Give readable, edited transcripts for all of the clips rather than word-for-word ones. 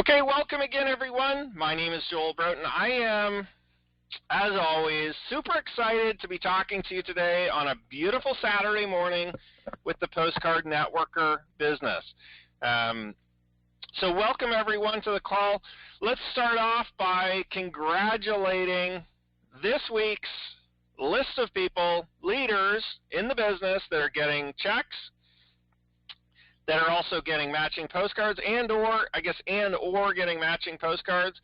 Okay, welcome again, everyone. My name is Joel Broughton. I am, as always, super excited to be talking to you today on a beautiful Saturday morning with the Postcard Networker business. So welcome, everyone, to the call. Let's start off by congratulating this week's list of people, leaders in the business that are getting checks, that are also getting matching postcards and/or getting matching postcards.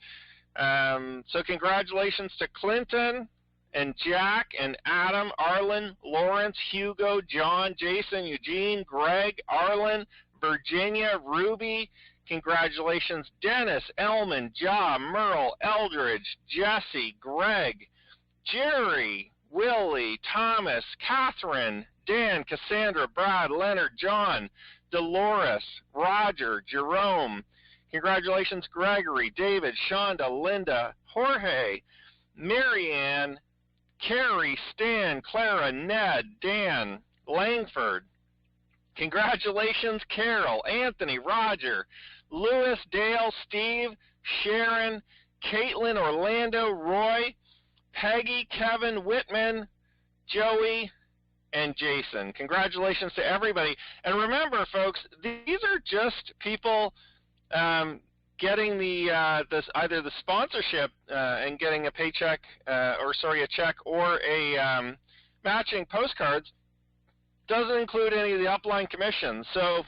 So congratulations to Clinton and Jack and Adam, Arlen, Lawrence, Hugo, John, Jason, Eugene, Greg, Arlen, Virginia, Ruby. Congratulations, Dennis, Elman, Ja, Merle, Eldridge, Jesse, Greg, Jerry, Willie, Thomas, Catherine, Dan, Cassandra, Brad, Leonard, John, Dolores, Roger, Jerome. Congratulations, Gregory, David, Shonda, Linda, Jorge, Marianne, Carrie, Stan, Clara, Ned, Dan, Langford. Congratulations, Carol, Anthony, Roger, Lewis, Dale, Steve, Sharon, Caitlin, Orlando, Roy, Peggy, Kevin, Whitman, Joey, and Jason. Congratulations to everybody. And remember, folks, these are just people getting either the sponsorship and getting a paycheck, a check or a matching postcards. Doesn't include any of the upline commissions. So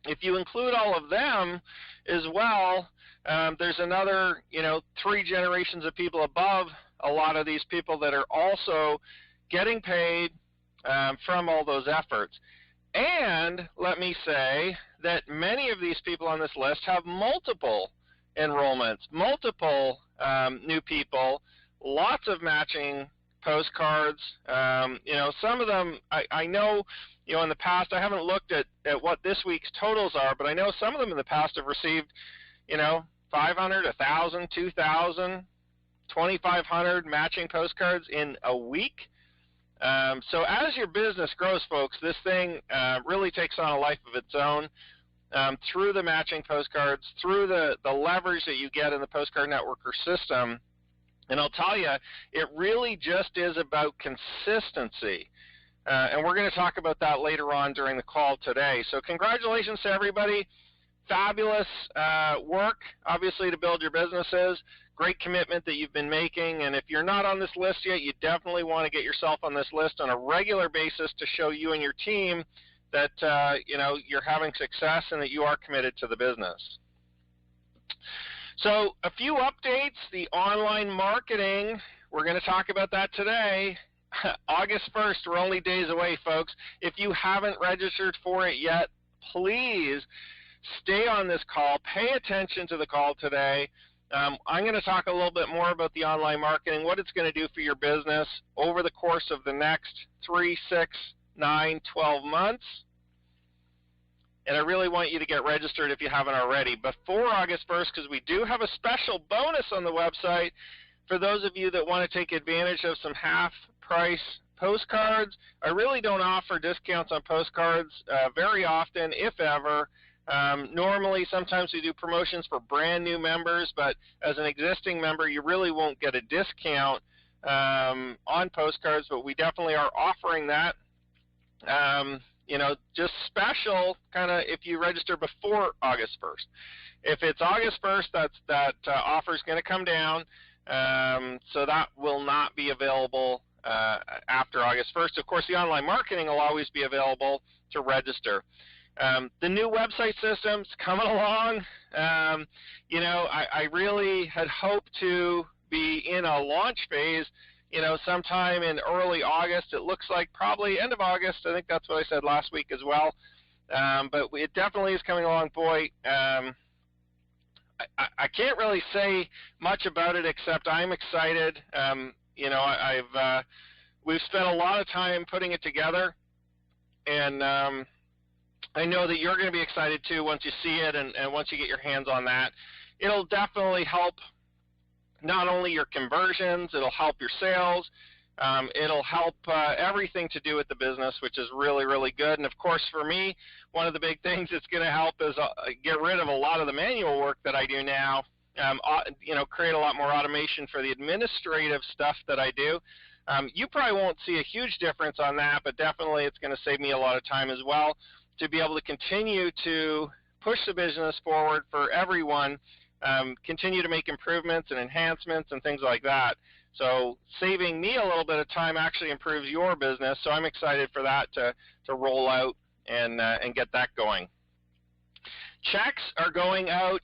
if you include all of them as well, there's another, 3 generations of people above a lot of these people that are also getting paid from all those efforts. And let me say that many of these people on this list have multiple enrollments, multiple new people, lots of matching postcards. Some of them, I know, in the past, I haven't looked at what this week's totals are, but I know some of them in the past have received, 500, 1,000, 2,000, 2,500 matching postcards in a week. So as your business grows, folks, this thing really takes on a life of its own through the matching postcards, through the leverage that you get in the Postcard Networker system. And I'll tell you, it really just is about consistency. And we're going to talk about that later on during the call today. So congratulations to everybody. Fabulous work, obviously, to build your businesses. Great commitment that you've been making. And if you're not on this list yet, you definitely want to get yourself on this list on a regular basis to show you and your team that, you're having success and that you are committed to the business. So a few updates. The online marketing, we're going to talk about that today. August 1st, we're only days away, folks. If you haven't registered for it yet, please stay on this call. Pay attention to the call today. I'm going to talk a little bit more about the online marketing, what it's going to do for your business over the course of the next 3, 6, 9, 12 months. And I really want you to get registered if you haven't already before August 1st, because we do have a special bonus on the website for those of you that want to take advantage of some half-price postcards. I really don't offer discounts on postcards very often, if ever. Normally, sometimes we do promotions for brand new members, but as an existing member, you really won't get a discount on postcards, but we definitely are offering that. Just special kind of if you register before August 1st. If it's August 1st, that offer is going to come down, so that will not be available after August 1st. Of course, the online marketing will always be available to register. The new website system's coming along. I really had hoped to be in a launch phase, sometime in early August. It looks like probably end of August. I think that's what I said last week as well. But it definitely is coming along. Boy, I can't really say much about it except I'm excited. We've spent a lot of time putting it together, and I know that you're going to be excited too once you see it and once you get your hands on that. It'll definitely help not only your conversions, it'll help your sales, It'll help everything to do with the business, which is really, really good. And of course, for me, one of the big things it's going to help is get rid of a lot of the manual work that I do now. Create a lot more automation for the administrative stuff that I do. You probably won't see a huge difference on that, but definitely it's going to save me a lot of time as well to be able to continue to push the business forward for everyone, continue to make improvements and enhancements and things like that. So saving me a little bit of time actually improves your business, so I'm excited for that to roll out and get that going. Checks are going out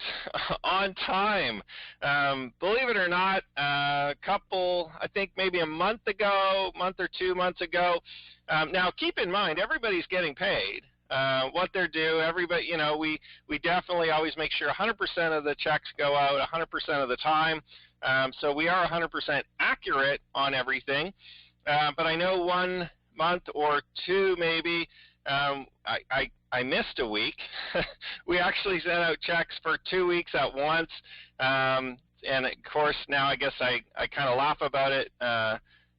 on time. Believe it or not, I think maybe a month or 2 months ago. Now, keep in mind, everybody's getting paid. What they're due, everybody, we definitely always make sure 100% of the checks go out 100% of the time. So we are 100% accurate on everything. But I know 1 month or two maybe, I missed a week. We actually sent out checks for 2 weeks at once. And of course, now I guess I kind of laugh about it.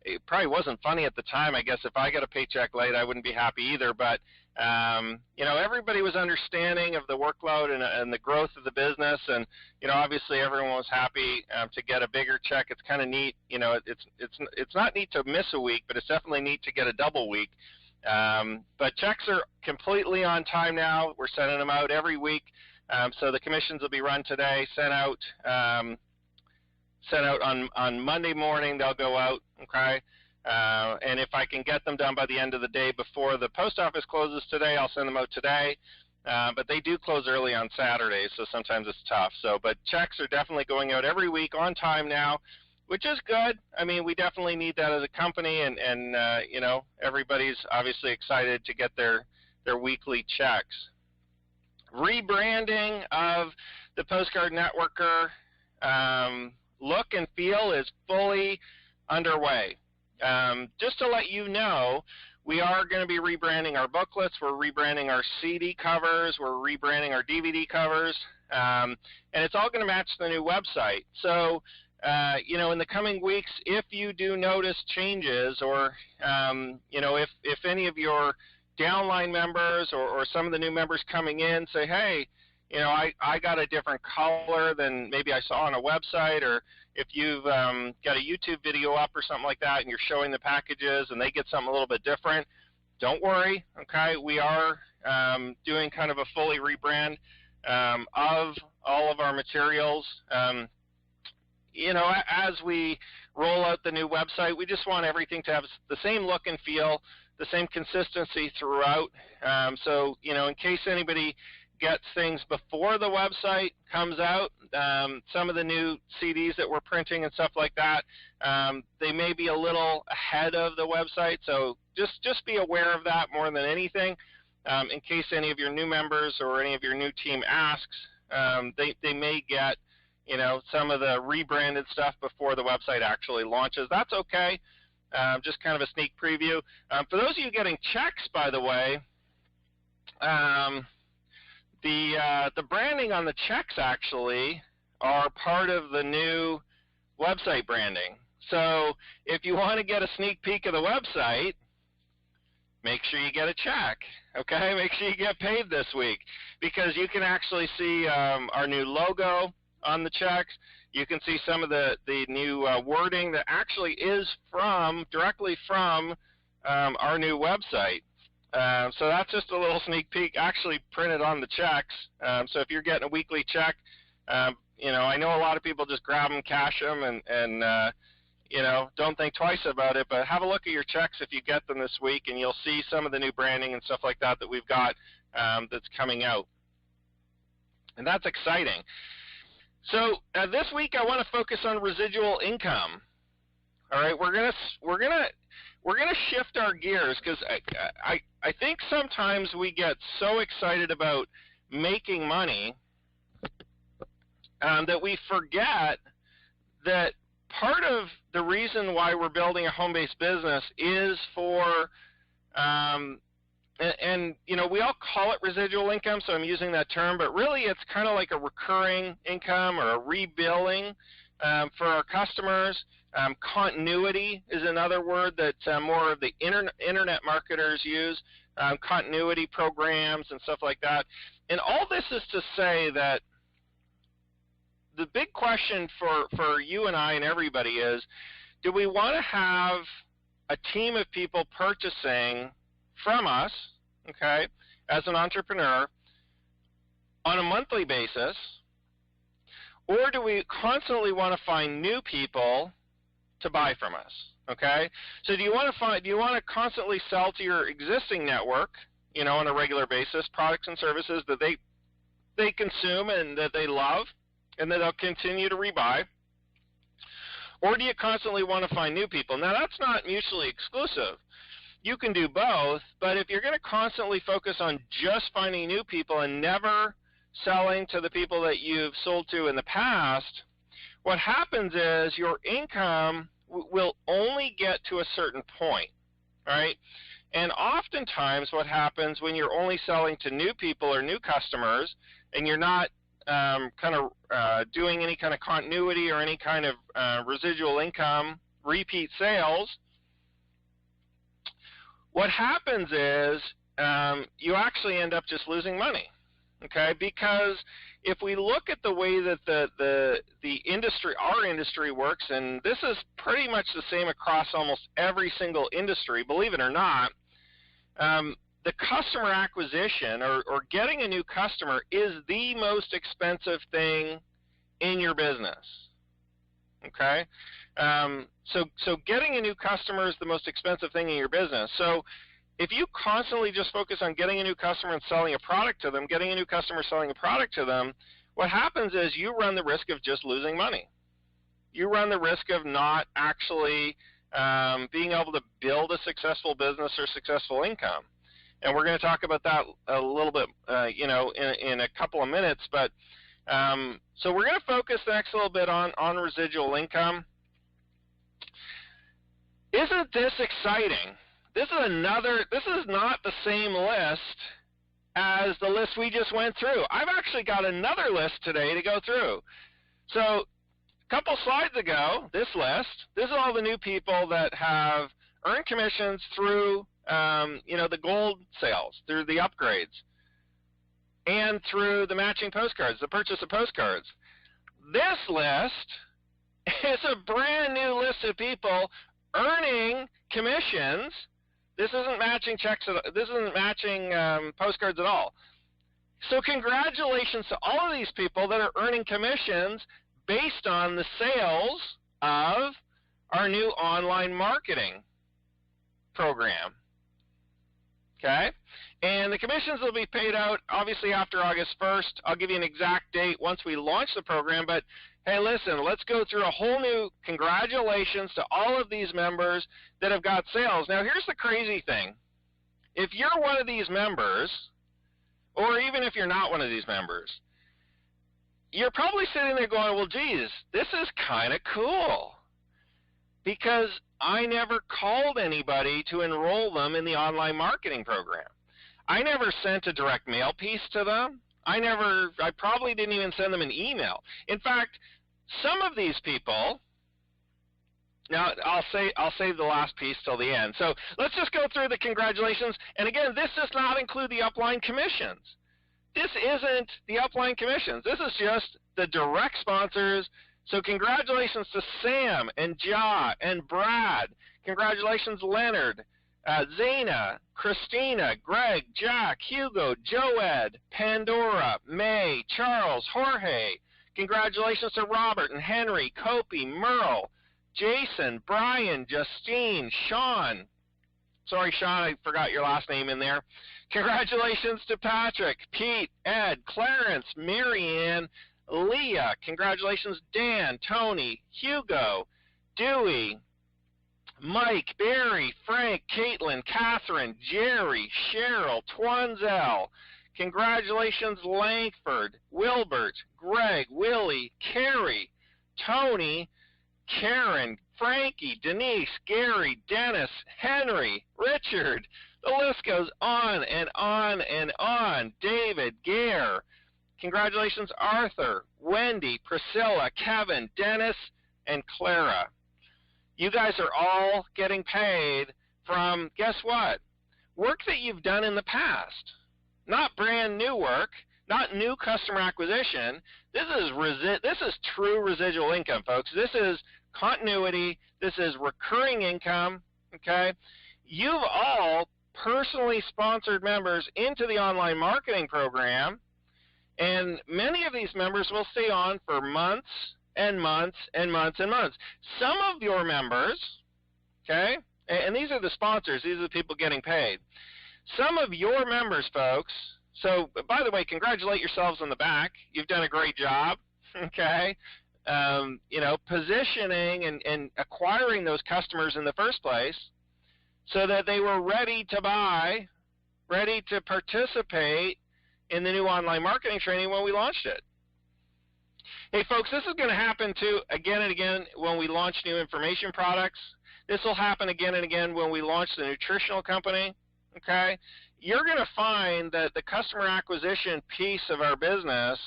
It probably wasn't funny at the time. I guess if I got a paycheck late, I wouldn't be happy either. But, everybody was understanding of the workload and the growth of the business. And, obviously everyone was happy to get a bigger check. It's kind of neat. It's not neat to miss a week, but it's definitely neat to get a double week. But checks are completely on time now. We're sending them out every week. So the commissions will be run today, sent out on Monday morning. They'll go out, okay? And if I can get them done by the end of the day before the post office closes today, I'll send them out today. But they do close early on Saturdays, so sometimes it's tough. But checks are definitely going out every week on time now, which is good. I mean, we definitely need that as a company, and everybody's obviously excited to get their weekly checks. Rebranding of the Postcard Networker look and feel is fully underway. Just to let you know, we are going to be rebranding our booklets. We're rebranding our CD covers. We're rebranding our DVD covers. And it's all going to match the new website. So, in the coming weeks, if you do notice changes or, if any of your downline members or some of the new members coming in say, hey, I got a different color than maybe I saw on a website, or if you've got a YouTube video up or something like that and you're showing the packages and they get something a little bit different, don't worry, okay? We are doing kind of a fully rebrand of all of our materials. As we roll out the new website, we just want everything to have the same look and feel, the same consistency throughout. So, in case anybody gets things before the website comes out, some of the new CDs that we're printing and stuff like that, they may be a little ahead of the website. So just be aware of that more than anything. In case any of your new members or any of your new team asks, they may get some of the rebranded stuff before the website actually launches. That's okay. Just kind of a sneak preview. For those of you getting checks, by the way, the branding on the checks actually are part of the new website branding. So if you want to get a sneak peek of the website, make sure you get a check, okay? Make sure you get paid this week, because you can actually see our new logo on the checks. You can see some of the new wording that actually is directly from our new website. So that's just a little sneak peek, actually printed on the checks. So if you're getting a weekly check, I know a lot of people just grab them, cash them, and don't think twice about it. But have a look at your checks if you get them this week, and you'll see some of the new branding and stuff like that we've got that's coming out. And that's exciting. So this week I want to focus on residual income. All right, we're gonna shift our gears, because I think sometimes we get so excited about making money that we forget that part of the reason why we're building a home-based business is for we all call it residual income, so I'm using that term, but really it's kind of like a recurring income or a rebilling for our customers. Continuity is another word that more of the internet marketers use, continuity programs and stuff like that. And all this is to say that the big question for you and I and everybody is, do we want to have a team of people purchasing from us, okay, as an entrepreneur on a monthly basis, or do we constantly want to find new people to buy from us, okay? So do you want to constantly sell to your existing network, you know, on a regular basis, products and services that they consume and that they love and that they'll continue to rebuy? Or do you constantly want to find new people? Now, that's not mutually exclusive. You can do both, but if you're going to constantly focus on just finding new people and never selling to the people that you've sold to in the past, what happens is your income will only get to a certain point, right? And oftentimes what happens when you're only selling to new people or new customers and you're not doing any kind of continuity or any kind of residual income, repeat sales, what happens is you actually end up just losing money, okay? Because if we look at the way that the industry, our industry works, and this is pretty much the same across almost every single industry, believe it or not, the customer acquisition or getting a new customer is the most expensive thing in your business, okay? So getting a new customer is the most expensive thing in your business. So if you constantly just focus on getting a new customer and selling a product to them, getting a new customer, selling a product to them, what happens is you run the risk of just losing money. You run the risk of not actually being able to build a successful business or successful income. And we're going to talk about that a little bit, in a couple of minutes. But so we're going to focus the next little bit on residual income. Isn't this exciting? This is not the same list as the list we just went through. I've actually got another list today to go through. So a couple slides ago, this is all the new people that have earned commissions through the gold sales, through the upgrades, and through the matching postcards, the purchase of postcards. This list is a brand new list of people earning commissions. This isn't matching checks. This isn't matching postcards at all. So congratulations to all of these people that are earning commissions based on the sales of our new online marketing program. Okay? And the commissions will be paid out obviously after August 1st. I'll give you an exact date once we launch the program, but hey, listen, let's go through a whole new congratulations to all of these members that have got sales. Now, here's the crazy thing. If you're one of these members, or even if you're not one of these members, you're probably sitting there going, well, geez, this is kind of cool, because I never called anybody to enroll them in the online marketing program. I never sent a direct mail piece to them. I probably didn't even send them an email. In fact, some of these people, now I'll save the last piece till the end. So let's just go through the congratulations. And again, this does not include the upline commissions. This isn't the upline commissions. This is just the direct sponsors. So congratulations to Sam and Ja and Brad. Congratulations, Leonard, Zana, Christina, Greg, Jack, Hugo, Joed, Pandora, May, Charles, Jorge. Congratulations to Robert and Henry, Kopi, Merle, Jason, Brian, Justine, Sean. Sorry, Sean, I forgot your last name in there. Congratulations to Patrick, Pete, Ed, Clarence, Marianne, Leah. Congratulations, Dan, Tony, Hugo, Dewey, Mike, Barry, Frank, Caitlin, Catherine, Jerry, Cheryl, Twanzel. Congratulations, Langford, Wilbert, Greg, Willie, Carrie, Tony, Karen, Frankie, Denise, Gary, Dennis, Henry, Richard. The list goes on and on and on. David, Gare. Congratulations, Arthur, Wendy, Priscilla, Kevin, Dennis, and Clara. You guys are all getting paid from, guess what? Work that you've done in the past. Not brand new work, not new customer acquisition. This is true residual income, folks. This is continuity. This is recurring income, okay? You've all personally sponsored members into the online marketing program, and many of these members will stay on for months and months and months and months. Some of your members, okay, and these are the sponsors, these are the people getting paid. Some of your members, folks, so by the way, congratulate yourselves on the back. You've done a great job, okay? Positioning and acquiring those customers in the first place so that they were ready to buy, ready to participate in the new online marketing training when we launched it. Hey folks, this is going to happen too again and again when we launch new information products. This will happen again and again when we launch the nutritional company, okay? You're going to find that the customer acquisition piece of our business,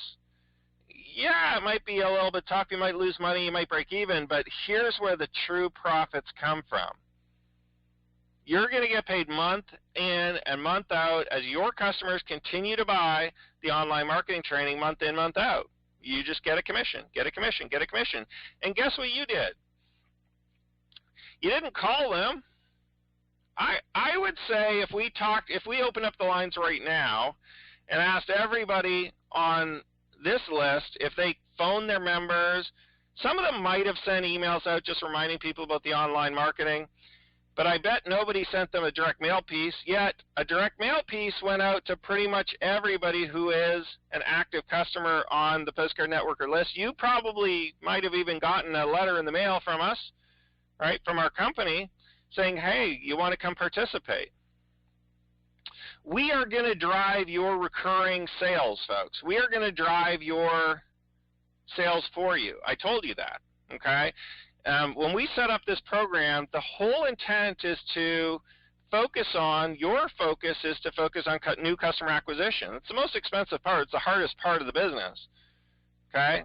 yeah, it might be a little bit tough. You might lose money, you might break even, but here's where the true profits come from. You're going to get paid month in and month out as your customers continue to buy the online marketing training month in, month out. You just get a commission, get a commission, get a commission. And guess what you did? You didn't call them. I would say if we open up the lines right now and asked everybody on this list if they phoned their members, some of them might have sent emails out just reminding people about the online marketing, but I bet nobody sent them a direct mail piece, yet a direct mail piece went out to pretty much everybody who is an active customer on the PostCard Networker list. You probably might have even gotten a letter in the mail from us, right, from our company, saying, hey, you want to come participate. We are going to drive your recurring sales, folks. We are going to drive your sales for you. I told you that, okay? When we set up this program, the whole intent is to focus on, your focus is to focus on new customer acquisition. It's the most expensive part. It's the hardest part of the business, okay?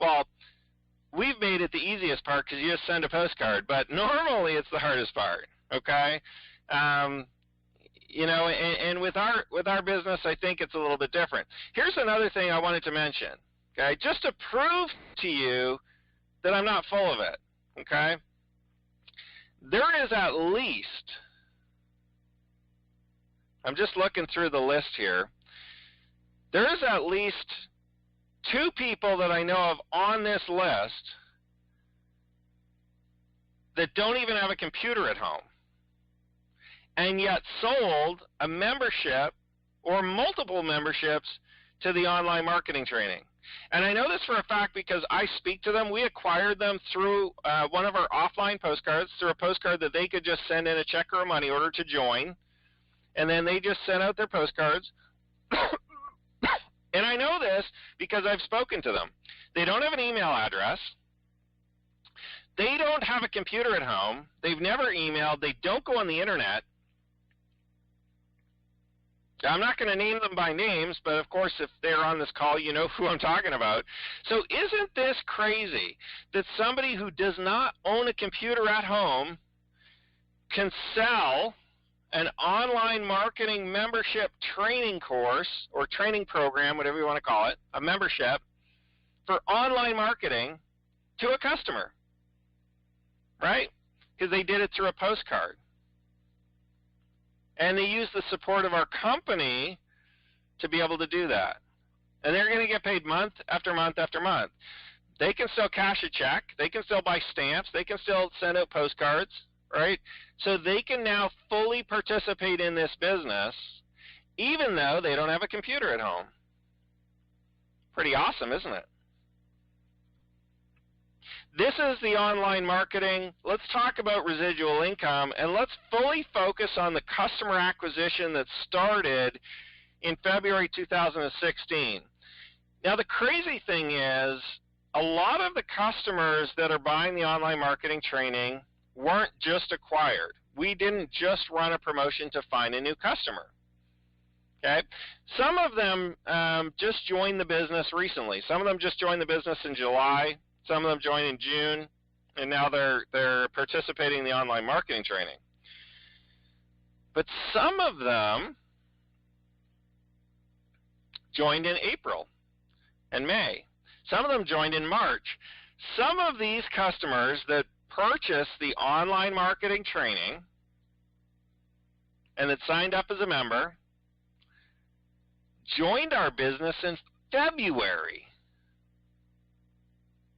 Well, we've made it the easiest part because you just send a postcard, but normally it's the hardest part, okay? And with our business, I think it's a little bit different. Here's another thing I wanted to mention, okay? Just to prove to you that I'm not full of it, okay? There is at least, I'm just looking through the list here, there is at least 2 people that I know of on this list that don't even have a computer at home, and yet sold a membership or multiple memberships to the online marketing training. And I know this for a fact because I speak to them. We acquired them through one of our offline postcards, through a postcard that they could just send in a check or a money order to join, and then they just sent out their postcards. And I know this because I've spoken to them. They don't have an email address. They don't have a computer at home. They've never emailed. They don't go on the internet. I'm not going to name them by names, but of course if they're on this call, you know who I'm talking about. So isn't this crazy that somebody who does not own a computer at home can sell an online marketing membership training course or training program, whatever you want to call it, a membership for online marketing to a customer, right? Because they did it through a postcard. And they use the support of our company to be able to do that. And they're going to get paid month after month after month. They can still cash a check. They can still buy stamps. They can still send out postcards, right? So they can now fully participate in this business even though they don't have a computer at home. Pretty awesome, isn't it? This is the online marketing. Let's talk about residual income, and let's fully focus on the customer acquisition that started in February 2016. Now, the crazy thing is, a lot of the customers that are buying the online marketing training weren't just acquired. We didn't just run a promotion to find a new customer. Okay? Some of them just joined the business recently. Some of them just joined the business in July. Some of them joined in June, and now they're participating in the online marketing training. But some of them joined in April and May. Some of them joined in March. Some of these customers that purchased the online marketing training and that signed up as a member joined our business in February.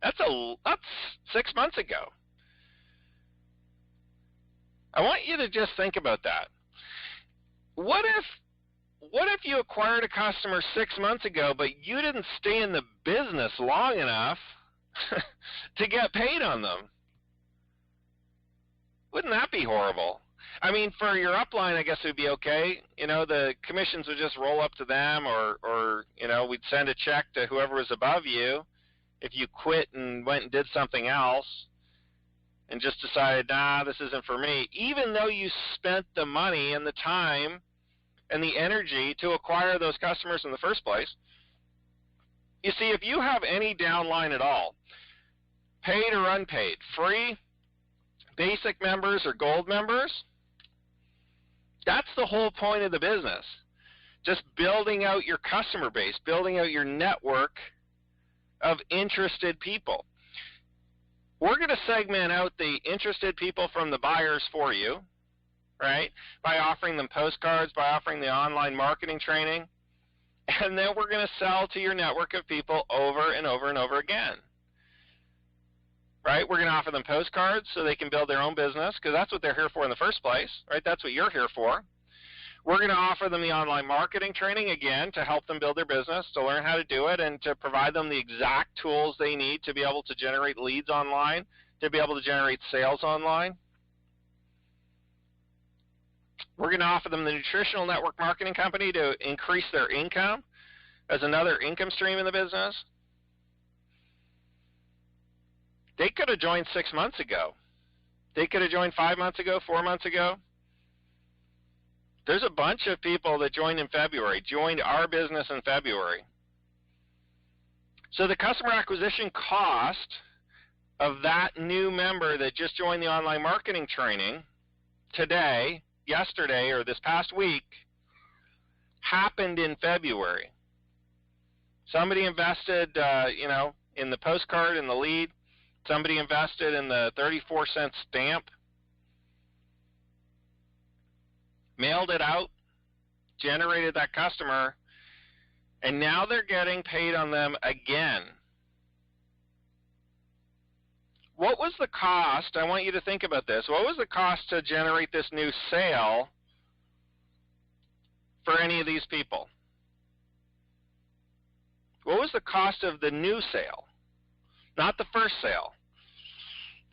That's 6 months ago. I want you to just think about that. What if you acquired a customer 6 months ago, but you didn't stay in the business long enough to get paid on them? Wouldn't that be horrible? I mean, for your upline, I guess it would be okay. You know, the commissions would just roll up to them, or you know, we'd send a check to whoever was above you if you quit and went and did something else and just decided, nah, this isn't for me, even though you spent the money and the time and the energy to acquire those customers in the first place. You see, if you have any downline at all, paid or unpaid, free, basic members or gold members, that's the whole point of the business. Just building out your customer base, building out your network of interested people. We're going to segment out the interested people from the buyers for you, right, by offering them postcards, by offering the online marketing training, and then we're going to sell to your network of people over and over and over again. Right? We're going to offer them postcards so they can build their own business, because that's what they're here for in the first place, right? That's what you're here for. We're going to offer them the online marketing training, again, to help them build their business, to learn how to do it, and to provide them the exact tools they need to be able to generate leads online, to be able to generate sales online. We're going to offer them the nutritional network marketing company to increase their income as another income stream in the business. They could have joined 6 months ago. They could have joined 5 months ago, 4 months ago. There's a bunch of people that joined in February, joined our business in February. So the customer acquisition cost of that new member that just joined the online marketing training today, yesterday, or this past week happened in February. Somebody invested, in the postcard and the lead. Somebody invested in the 34-cent stamp, mailed it out, generated that customer, and now they're getting paid on them again. What was the cost? I want you to think about this. What was the cost to generate this new sale for any of these people? What was the cost of the new sale? Not the first sale.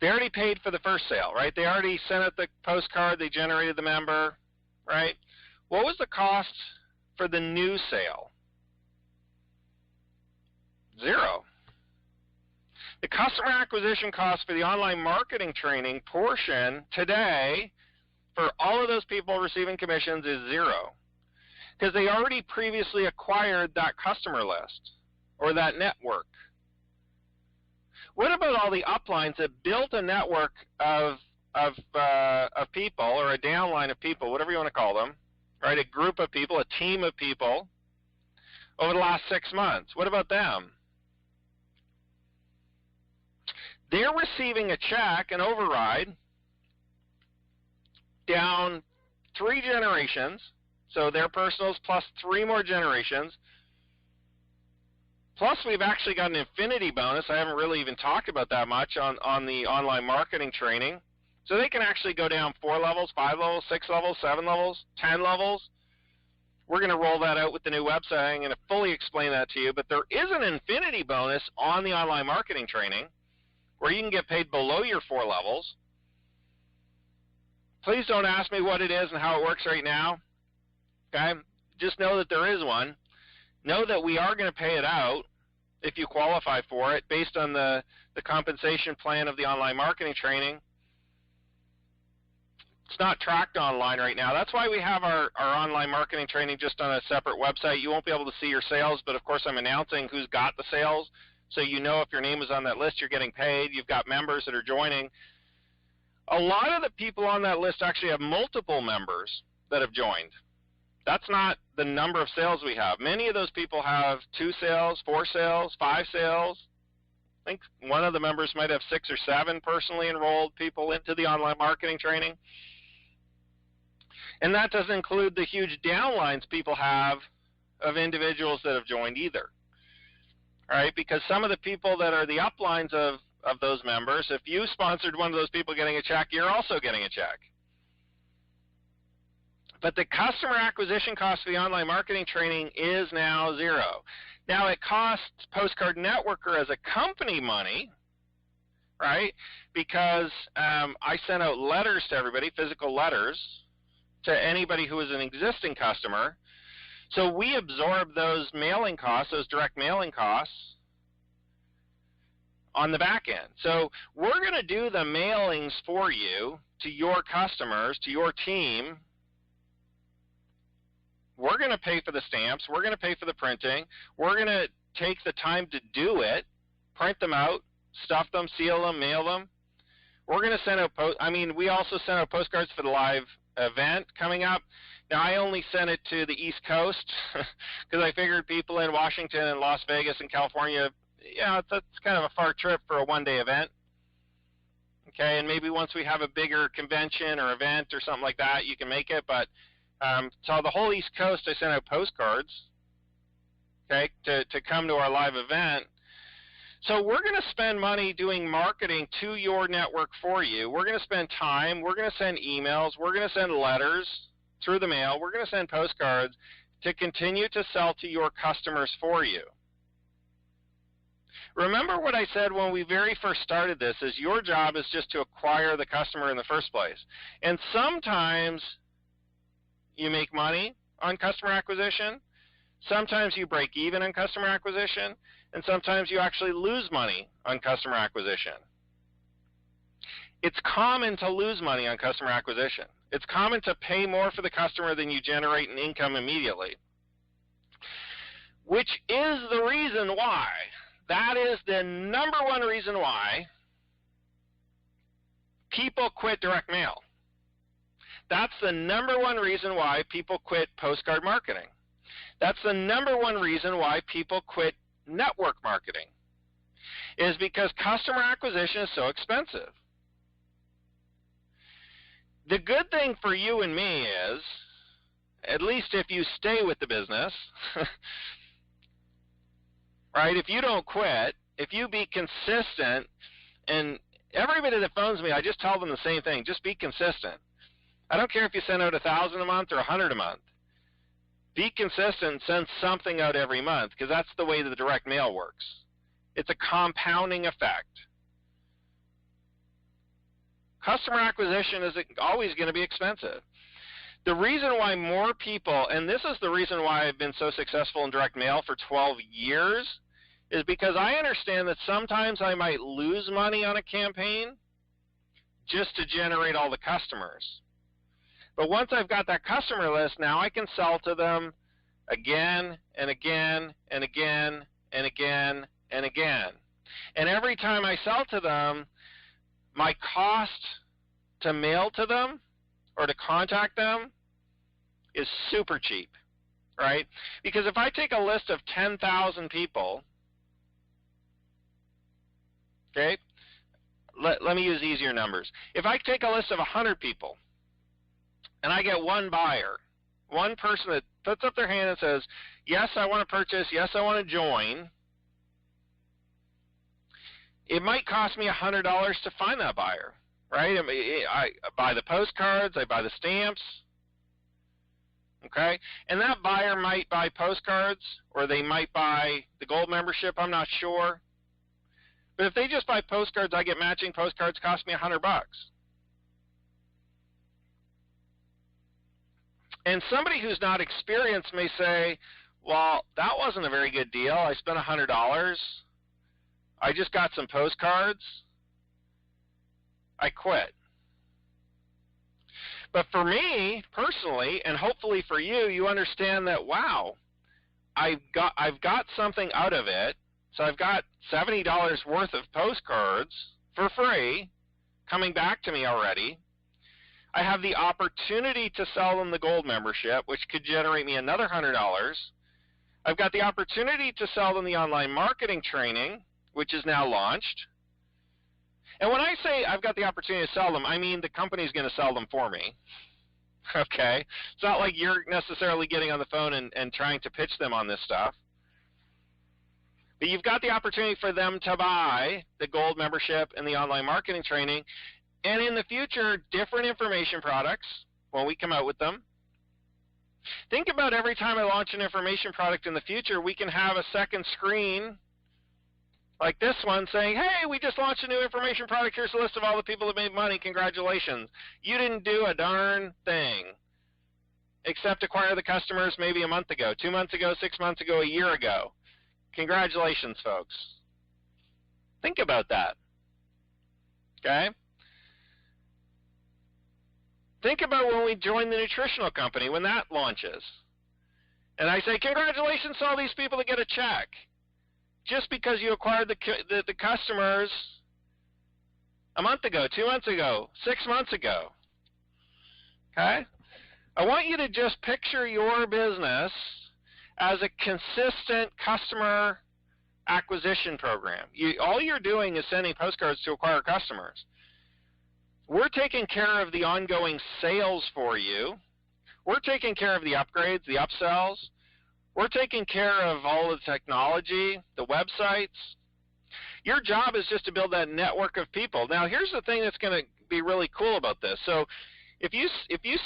They already paid for the first sale, right? They already sent out the postcard. They generated the member, right? What was the cost for the new sale? Zero. The customer acquisition cost for the online marketing training portion today for all of those people receiving commissions is zero, because they already previously acquired that customer list or that network. What about all the uplines that built a network of people, or a downline of people, whatever you want to call them, right? A group of people, a team of people over the last 6 months. What about them? They're receiving a check, an override, down 3 generations, so their personals plus 3 more generations. Plus, we've actually got an infinity bonus. I haven't really even talked about that much on the online marketing training. So they can actually go down 4 levels, 5 levels, 6 levels, 7 levels, 10 levels. We're going to roll that out with the new website. I'm going to fully explain that to you. But there is an infinity bonus on the online marketing training where you can get paid below your 4 levels. Please don't ask me what it is and how it works right now. Okay? Just know that there is one. Know that we are going to pay it out if you qualify for it based on the compensation plan of the online marketing training. It's not tracked online right now. That's why we have our online marketing training just on a separate website. You won't be able to see your sales, but of course I'm announcing who's got the sales, so you know if your name is on that list, you're getting paid. You've got members that are joining. A lot of the people on that list actually have multiple members that have joined. That's not the number of sales we have. Many of those people have 2 sales, 4 sales, 5 sales. I think one of the members might have 6 or 7 personally enrolled people into the online marketing training. And that doesn't include the huge downlines people have of individuals that have joined either. All right, because some of the people that are the uplines of those members, if you sponsored one of those people getting a check, you're also getting a check. But the customer acquisition cost for the online marketing training is now 0. Now, it costs PostCard Networker as a company money, right? Because I sent out letters to everybody, physical letters, to anybody who is an existing customer. So we absorb those mailing costs, those direct mailing costs, on the back end. So we're going to do the mailings for you to your customers, to your team. We're going to pay for the stamps. We're going to pay for the printing. We're going to take the time to do it, print them out, stuff them, seal them, mail them. We're going to send out we also send out postcards for the live event coming up. Now, I only sent it to the East Coast because I figured people in Washington and Las Vegas and California, that's kind of a far trip for a one-day event. Okay, and maybe once we have a bigger convention or event or something like that, you can make it. But so the whole East Coast, I sent out postcards, okay, to come to our live event. So we're going to spend money doing marketing to your network for you. We're going to spend time. We're going to send emails. We're going to send letters through the mail. We're going to send postcards to continue to sell to your customers for you. Remember what I said when we very first started this, is your job is just to acquire the customer in the first place. And sometimes you make money on customer acquisition. Sometimes you break even on customer acquisition. And sometimes you actually lose money on customer acquisition. It's common to lose money on customer acquisition. It's common to pay more for the customer than you generate in income immediately, which is the reason why, that is the number one reason why people quit direct mail. That's the number one reason why people quit postcard marketing. That's the number one reason why people quit network marketing, is because customer acquisition is so expensive. The good thing for you and me is, at least if you stay with the business, right, if you don't quit, if you be consistent, and everybody that phones me, I just tell them the same thing, just be consistent. I don't care if you send out 1,000 a month or 100 a month. Be consistent, send something out every month, because that's the way that the direct mail works. It's a compounding effect. Customer acquisition is always going to be expensive. The reason why more people, and this is the reason why I've been so successful in direct mail for 12 years, is because I understand that sometimes I might lose money on a campaign just to generate all the customers. But once I've got that customer list, now I can sell to them again and again and again and again and again. And every time I sell to them, my cost to mail to them or to contact them is super cheap, right? Because if I take a list of 10,000 people, okay, let me use easier numbers. If I take a list of 100 people, and I get one buyer, one person that puts up their hand and says, yes, I want to purchase, yes, I want to join, it might cost me $100 to find that buyer, right? I buy the postcards, I buy the stamps, okay? And that buyer might buy postcards, or they might buy the gold membership, I'm not sure. But if they just buy postcards, I get matching postcards, cost me $100. And somebody who's not experienced may say, well, that wasn't a very good deal. I spent $100. I just got some postcards. I quit. But for me, personally, and hopefully for you, you understand that, wow, I've got something out of it. So I've got $70 worth of postcards for free coming back to me already. I have the opportunity to sell them the gold membership, which could generate me another $100. I've got the opportunity to sell them the online marketing training, which is now launched. And when I say I've got the opportunity to sell them, I mean the company's going to sell them for me. Okay? It's not like you're necessarily getting on the phone and trying to pitch them on this stuff. But you've got the opportunity for them to buy the gold membership and the online marketing training, and in the future, different information products when we come out with them. Think about every time I launch an information product in the future, we can have a second screen like this one saying, hey, we just launched a new information product. Here's a list of all the people that made money. Congratulations. You didn't do a darn thing except acquire the customers maybe a month ago, 2 months ago, 6 months ago, a year ago. Congratulations, folks. Think about that. Okay? Think about when we join the nutritional company, when that launches. And I say, congratulations to all these people that get a check. Just because you acquired the customers a month ago, 2 months ago, 6 months ago. Okay? I want you to just picture your business as a consistent customer acquisition program. All you're doing is sending postcards to acquire customers. We're taking care of the ongoing sales for you. We're taking care of the upgrades, the upsells. We're taking care of all the technology, the websites. Your job is just to build that network of people. Now, here's the thing that's going to be really cool about this. So if you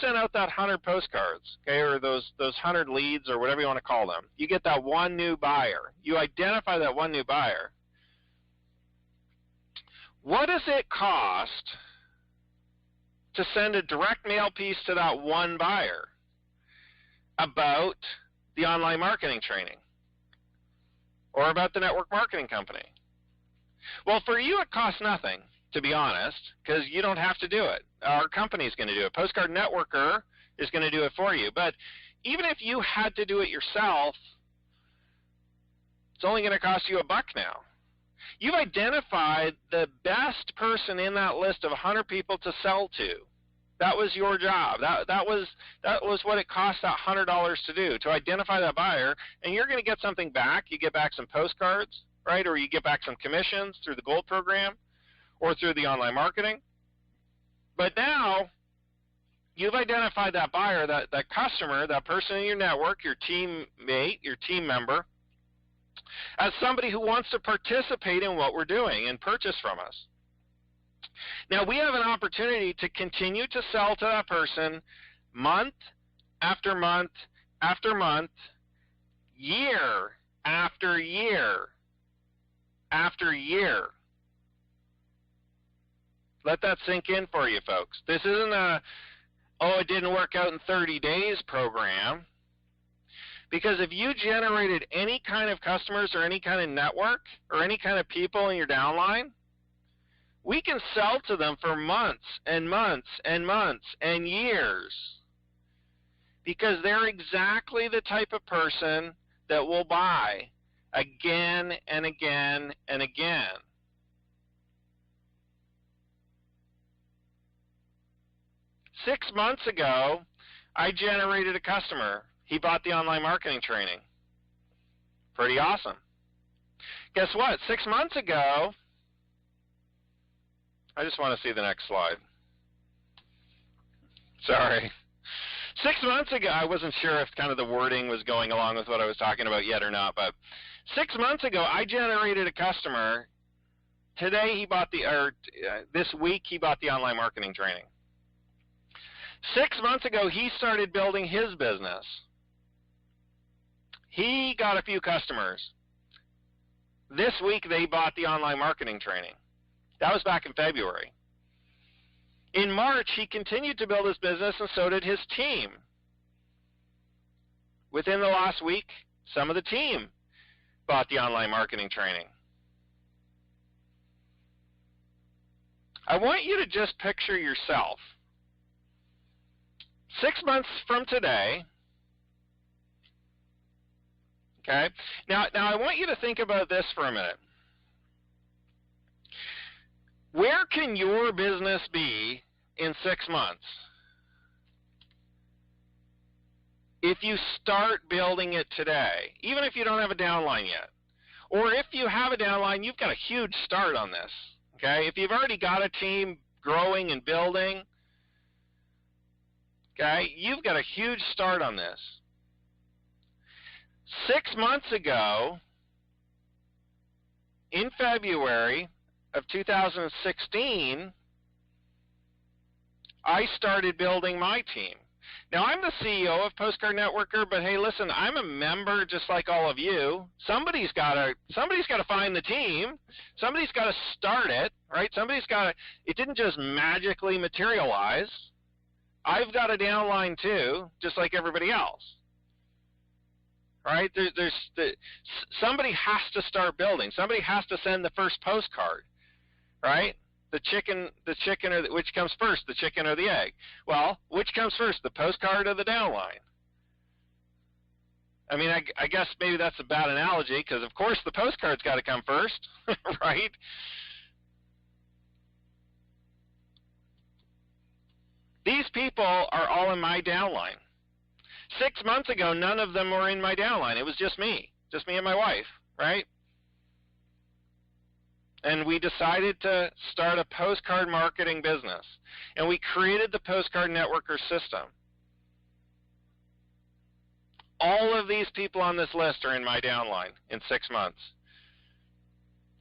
send out that 100 postcards, okay, or those 100 leads or whatever you want to call them, you get that one new buyer. You identify that one new buyer. What does it cost to send a direct mail piece to that one buyer about the online marketing training or about the network marketing company? Well, for you it costs nothing, to be honest, because you don't have to do it. Our company's going to do it. Postcard Networker is going to do it for you. But even if you had to do it yourself, it's only going to cost you $1 now. You've identified the best person in that list of 100 people to sell to. That was your job. That was what it cost that $100 to do, to identify that buyer, and you're going to get something back. You get back some postcards, right, or you get back some commissions through the Gold program or through the online marketing. But now you've identified that buyer, that customer, that person in your network, your teammate, your team member, as somebody who wants to participate in what we're doing and purchase from us. Now, we have an opportunity to continue to sell to that person month after month after month, year after year after year. Let that sink in for you, folks. This isn't a, oh, it didn't work out in 30 days program. Because if you generated any kind of customers or any kind of network or any kind of people in your downline, we can sell to them for months and months and months and years. Because they're exactly the type of person that will buy again and again and again. Six months ago, I generated a customer. He bought the online marketing training. Pretty awesome. Guess what? 6 months ago, I just want to see the next slide. Sorry. 6 months ago, I wasn't sure if kind of the wording was going along with what I was talking about yet or not, but 6 months ago, I generated a customer. Today, he bought this week, he bought the online marketing training. 6 months ago, he started building his business. He got a few customers. This week, they bought the online marketing training. That was back in February. In March, he continued to build his business, and so did his team. Within the last week, some of the team bought the online marketing training. I want you to just picture yourself 6 months from today, Okay? Now I want you to think about this for a minute. Where can your business be in 6 months? If you start building it today, even if you don't have a downline yet, or if you have a downline, you've got a huge start on this, okay? If you've already got a team growing and building, okay, you've got a huge start on this. 6 months ago, in February of 2016, I started building my team. Now, I'm the CEO of PostCard Networker, but hey, listen, I'm a member just like all of you. Somebody's got to find the team. Somebody's got to start it, right? It didn't just magically materialize. I've got a downline too, just like everybody else. Right? Somebody has to start building. Somebody has to send the first postcard, right? Which comes first, the chicken or the egg? Well, which comes first, the postcard or the downline? I mean, I guess maybe that's a bad analogy because, of course, the postcard's got to come first, right? These people are all in my downline. 6 months ago, none of them were in my downline. It was just me and my wife, right? And we decided to start a postcard marketing business. And we created the PostCard Networker system. All of these people on this list are in my downline in 6 months.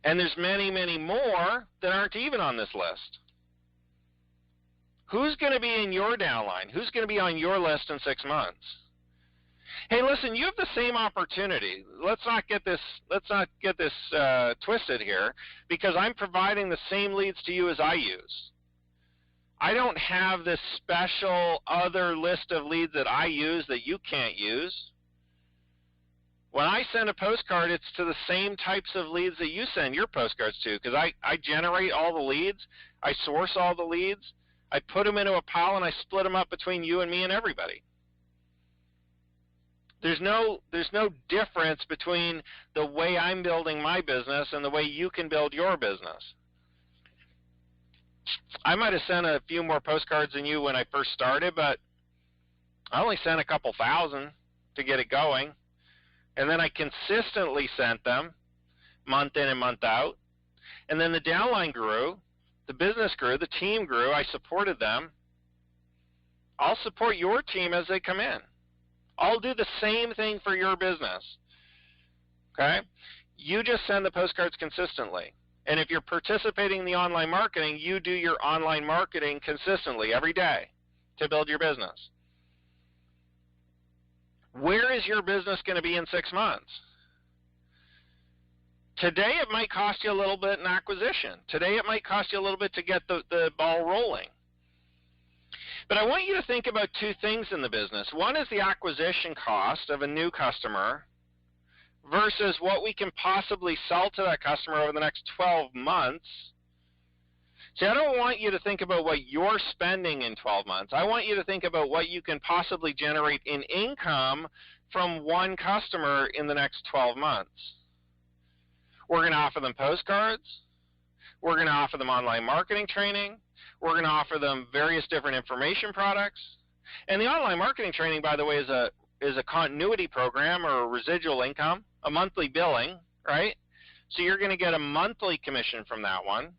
And there's many, many more that aren't even on this list. Who's going to be in your downline? Who's going to be on your list in 6 months? Hey, listen, you have the same opportunity. Let's not get this twisted here, because I'm providing the same leads to you as I use. I don't have this special other list of leads that I use that you can't use. When I send a postcard, it's to the same types of leads that you send your postcards to, because I generate all the leads, I source all the leads, I put them into a pile, and I split them up between you and me and everybody. There's no difference between the way I'm building my business and the way you can build your business. I might have sent a few more postcards than you when I first started, but I only sent a couple thousand to get it going. And then I consistently sent them month in and month out. And then the downline grew, the business grew, the team grew, I supported them. I'll support your team as they come in. I'll do the same thing for your business, okay? You just send the postcards consistently. And if you're participating in the online marketing, you do your online marketing consistently every day to build your business. Where is your business going to be in 6 months? Today it might cost you a little bit in acquisition. Today it might cost you a little bit to get the ball rolling. But I want you to think about two things in the business. One is the acquisition cost of a new customer versus what we can possibly sell to that customer over the next 12 months. See, I don't want you to think about what you're spending in 12 months. I want you to think about what you can possibly generate in income from one customer in the next 12 months. We're going to offer them postcards. We're going to offer them online marketing training. We're going to offer them various different information products. And the online marketing training, by the way, is a continuity program or a residual income, a monthly billing, right? So you're going to get a monthly commission from that one.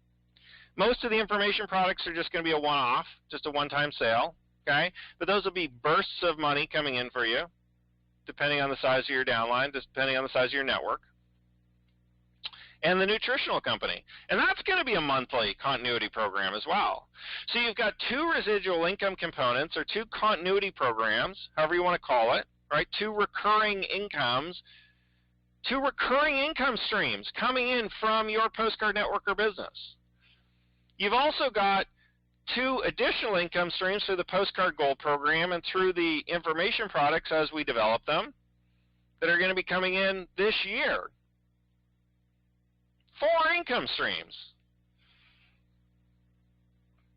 Most of the information products are just going to be a one-off, just a one-time sale, okay? But those will be bursts of money coming in for you, depending on the size of your downline, depending on the size of your network. And the nutritional company. And that's going to be a monthly continuity program as well. So you've got two residual income components, or two continuity programs, however you want to call it, right? Two recurring income streams coming in from your PostCard Networker business. You've also got two additional income streams through the PostCard Gold program and through the information products as we develop them that are going to be coming in this year. 4 income streams.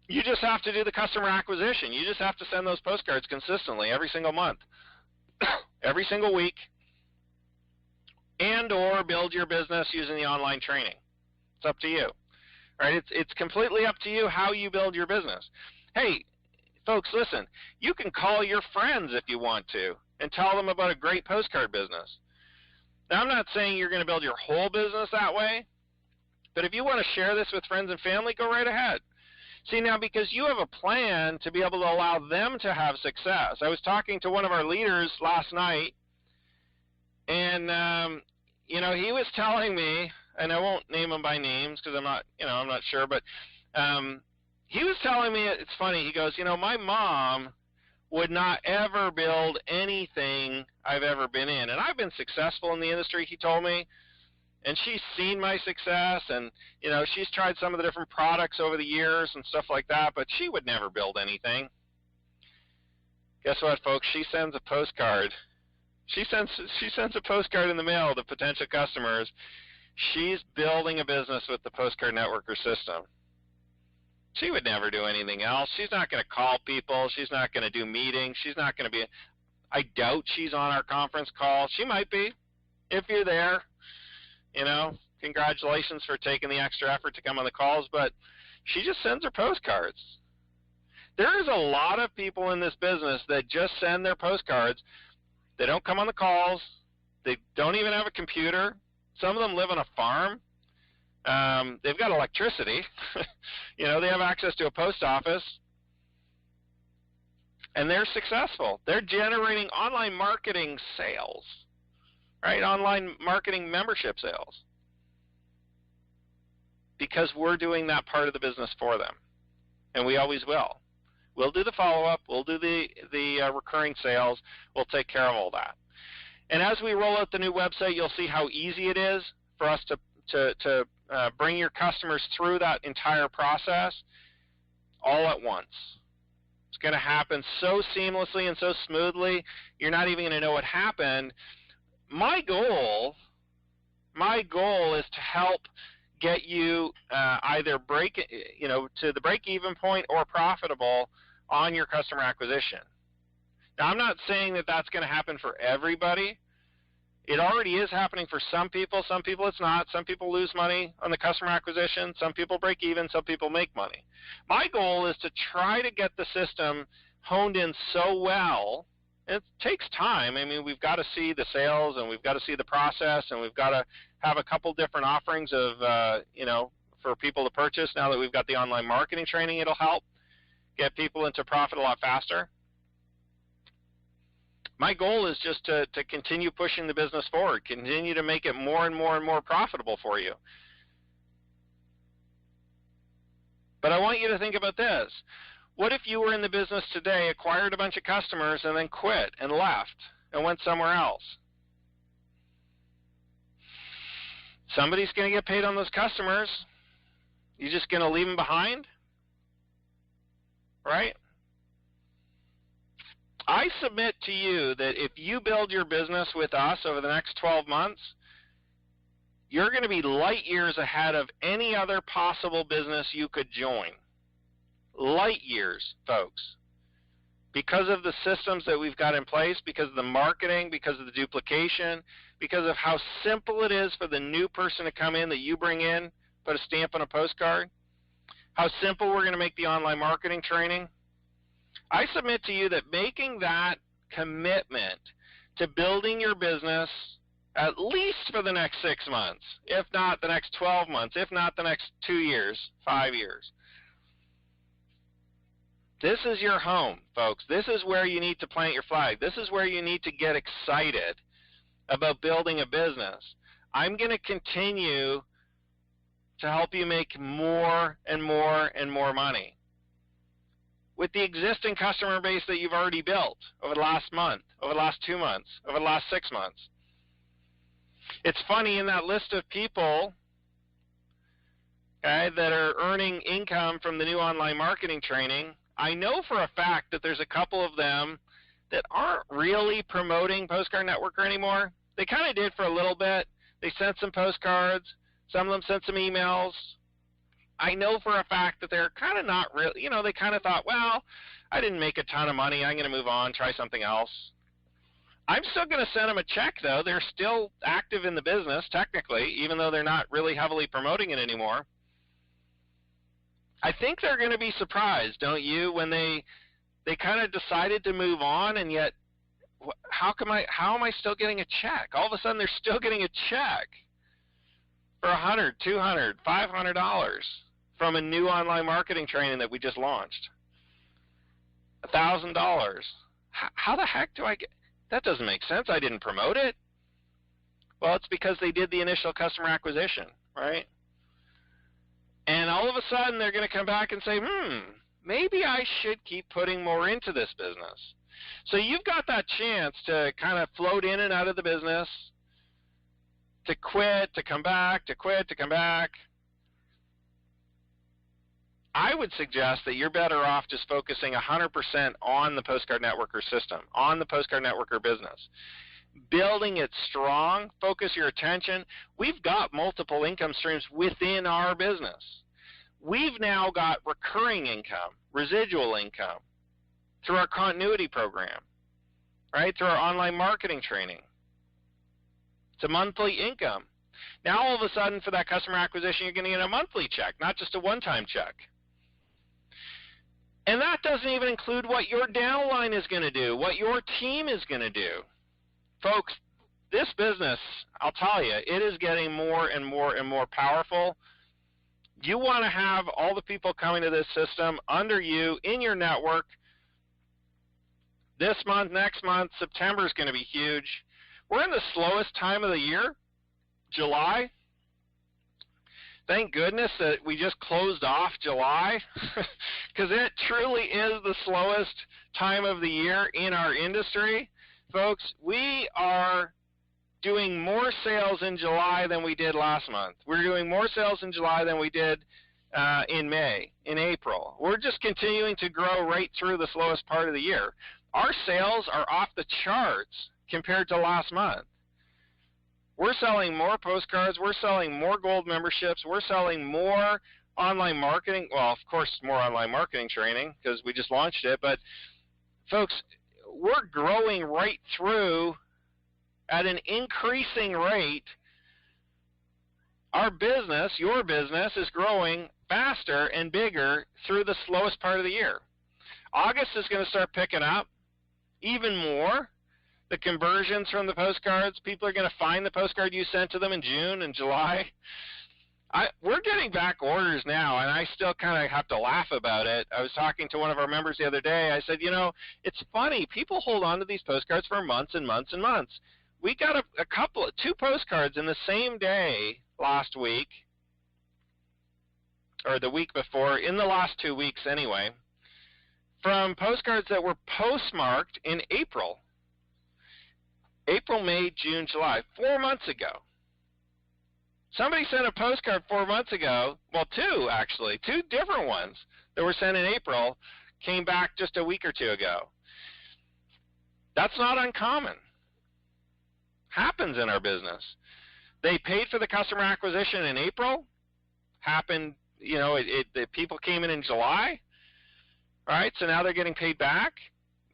You just have to do the customer acquisition. You just have to send those postcards consistently every single month, every single week, and or build your business using the online training. It's up to you. Right? It's completely up to you how you build your business. Hey, folks, listen, you can call your friends if you want to and tell them about a great postcard business. Now, I'm not saying you're going to build your whole business that way, but if you want to share this with friends and family, go right ahead. See, now, because you have a plan to be able to allow them to have success. I was talking to one of our leaders last night, and, he was telling me, and I won't name him by names because I'm not sure, but he was telling me, it's funny, he goes, my mom would not ever build anything I've ever been in. And I've been successful in the industry, he told me, and she's seen my success, and, she's tried some of the different products over the years and stuff like that, but she would never build anything. Guess what, folks? She sends a postcard. She sends a postcard in the mail to potential customers. She's building a business with the Postcard Networker system. She would never do anything else. She's not going to call people. She's not going to do meetings. She's not going to be – I doubt she's on our conference call. She might be if you're there. Congratulations for taking the extra effort to come on the calls, but she just sends her postcards. There is a lot of people in this business that just send their postcards. They don't come on the calls. They don't even have a computer. Some of them live on a farm. They've got electricity. They have access to a post office. And they're successful. They're generating online marketing sales, right? Online marketing membership sales. Because we're doing that part of the business for them. And we always will. We'll do the follow-up. We'll do the recurring sales. We'll take care of all that. And as we roll out the new website, you'll see how easy it is for us to bring your customers through that entire process all at once. It's going to happen so seamlessly and so smoothly, you're not even going to know what happened. My goal is to help get you either to the break-even point or profitable on your customer acquisition. Now, I'm not saying that that's going to happen for everybody. It already is happening for some people. Some people it's not. Some people lose money on the customer acquisition. Some people break even. Some people make money. My goal is to try to get the system honed in so well. It takes time. I mean, we've got to see the sales, and we've got to see the process, and we've got to have a couple different offerings of, for people to purchase. Now that we've got the online marketing training, it'll help get people into profit a lot faster. My goal is just to continue pushing the business forward, continue to make it more and more and more profitable for you. But I want you to think about this. What if you were in the business today, acquired a bunch of customers, and then quit and left and went somewhere else? Somebody's going to get paid on those customers. You just going to leave them behind? Right? I submit to you that if you build your business with us over the next 12 months, you're going to be light years ahead of any other possible business you could join. Light years, folks. Because of the systems that we've got in place, because of the marketing, because of the duplication, because of how simple it is for the new person to come in that you bring in, put a stamp on a postcard, how simple we're going to make the online marketing training. I submit to you that making that commitment to building your business at least for the next 6 months, if not the next 12 months, if not the next 2 years, 5 years. This is your home, folks. This is where you need to plant your flag. This is where you need to get excited about building a business. I'm going to continue to help you make more and more and more money with the existing customer base that you've already built over the last month, over the last 2 months, over the last 6 months. It's funny, in that list of people that are earning income from the new online marketing training, I know for a fact that there's a couple of them that aren't really promoting Postcard Networker anymore. They kind of did for a little bit. They sent some postcards. Some of them sent some emails. I know for a fact that they're kind of not really, they kind of thought, well, I didn't make a ton of money. I'm going to move on, try something else. I'm still going to send them a check, though. They're still active in the business, technically, even though they're not really heavily promoting it anymore. I think they're going to be surprised, don't you, when they kind of decided to move on, and yet how am I still getting a check? All of a sudden, they're still getting a check for $100, $200, $500 from a new online marketing training that we just launched. $1,000. How the heck do I get? That doesn't make sense. I didn't promote it. Well, it's because they did the initial customer acquisition, right? And all of a sudden, they're going to come back and say, maybe I should keep putting more into this business. So you've got that chance to kind of float in and out of the business, to quit, to come back, to quit, to come back. I would suggest that you're better off just focusing 100% on the Postcard Networker system, on the Postcard Networker business. Building it strong, focus your attention. We've got multiple income streams within our business. We've now got recurring income, residual income, through our continuity program, right, through our online marketing training. It's a monthly income. Now all of a sudden for that customer acquisition, you're going to get a monthly check, not just a one-time check. And that doesn't even include what your downline is going to do, what your team is going to do. Folks, this business, I'll tell you, it is getting more and more and more powerful. You want to have all the people coming to this system under you in your network. This month, next month, September is going to be huge. We're in the slowest time of the year, July. Thank goodness that we just closed off July, because it truly is the slowest time of the year in our industry. Folks, we are doing more sales in July than we did last month. We're doing more sales in July than we did in May, in April. We're just continuing to grow right through the slowest part of the year. Our sales are off the charts compared to last month. We're selling more postcards. We're selling more gold memberships. We're selling more online marketing. Well, of course, more online marketing training because we just launched it. But, folks, we're growing right through at an increasing rate. Our business, your business, is growing faster and bigger through the slowest part of the year. August is going to start picking up even more. The conversions from the postcards, people are going to find the postcard you sent to them in June and July. We're getting back orders now, and I still kind of have to laugh about it. I was talking to one of our members the other day. I said, you know, it's funny. People hold on to these postcards for months and months and months. We got two postcards in the same day last week, or the week before, in the last 2 weeks anyway, from postcards that were postmarked in April. April, May, June, July, 4 months ago. Somebody sent a postcard 4 months ago, well, two actually, two different ones that were sent in April, came back just a week or two ago. That's not uncommon. Happens in our business. They paid for the customer acquisition in April. Happened, you know, the people came in July, right? So now they're getting paid back.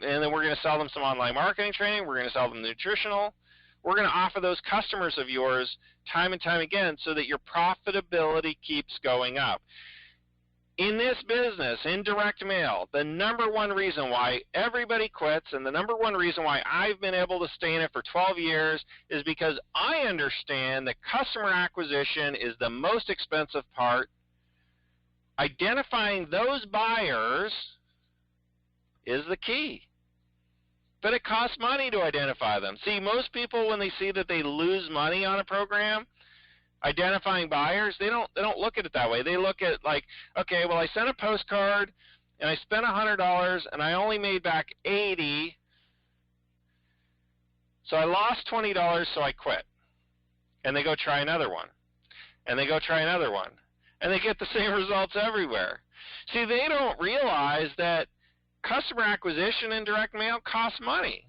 And then we're going to sell them some online marketing training. We're going to sell them nutritional. We're going to offer those customers of yours time and time again so that your profitability keeps going up. In this business, in direct mail, the number one reason why everybody quits and the number one reason why I've been able to stay in it for 12 years is because I understand that customer acquisition is the most expensive part. Identifying those buyers is the key. But it costs money to identify them. See, most people, when they see that they lose money on a program, identifying buyers, they don't look at it that way. They look at like, okay, well, I sent a postcard and I spent $100 and I only made back $80, so I lost $20, so I quit. And they go try another one. And they go try another one. And they get the same results everywhere. See, they don't realize that customer acquisition in direct mail costs money.